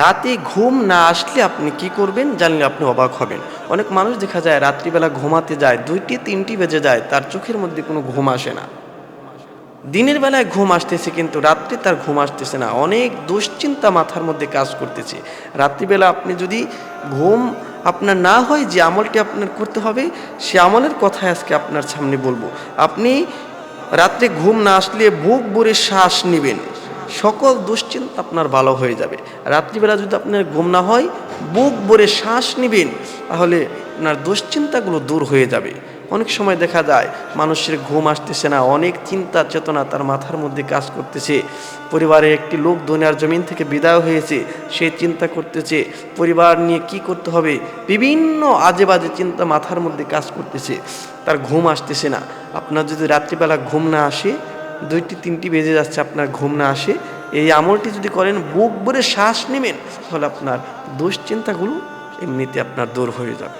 রাতে ঘুম না আসলে আপনি কি করবেন জানলে আপনি অবাক হবেন। অনেক মানুষ দেখা যায় রাত্রিবেলা ঘুমাতে যায় ২টি ৩টি বেজে যায়, তার চোখের মধ্যে কোনো ঘুম আসে না। দিনের বেলায় ঘুম আসতেছে কিন্তু রাত্রে তার ঘুম আসতেছে না। অনেক দুশ্চিন্তা মাথার মধ্যে কাজ করতেছে। রাত্রিবেলা আপনি যদি ঘুম আপনার না হয়, যে আমলটি আপনার করতে হবে সে আমলের কথাই আজকে আপনার সামনে বলবো। আপনি রাত্রে ঘুম না আসলে বুক ভরে শ্বাস নিবেন, সকল দুশ্চিন্তা আপনার ভালো হয়ে যাবে। রাত্রিবেলা যদি আপনার ঘুম না হয়, বুক ভরে শ্বাস নিবেন, তাহলে আপনার দুশ্চিন্তাগুলো দূর হয়ে যাবে। অনেক সময় দেখা যায় মানুষের ঘুম আসতেছে না, অনেক চিন্তা চেতনা তার মাথার মধ্যে কাজ করতেছে। পরিবারের একটি লোক দুনিয়ার জমিন থেকে বিদায় হয়েছে, সে চিন্তা করতেছে পরিবার নিয়ে কি করতে হবে, বিভিন্ন আজে বাজে চিন্তা মাথার মধ্যে কাজ করতেছে, তার ঘুম আসতেছে না। আপনার যদি রাত্রিবেলা ঘুম না আসে, ২টি ৩টি বেজে যাচ্ছে আপনার ঘুম না আসে, এই আমলটি যদি করেন, বুক ভরে শ্বাস নেবেন, তাহলে আপনার দুশ্চিন্তাগুলো এমনিতে আপনার দূর হয়ে যাবে।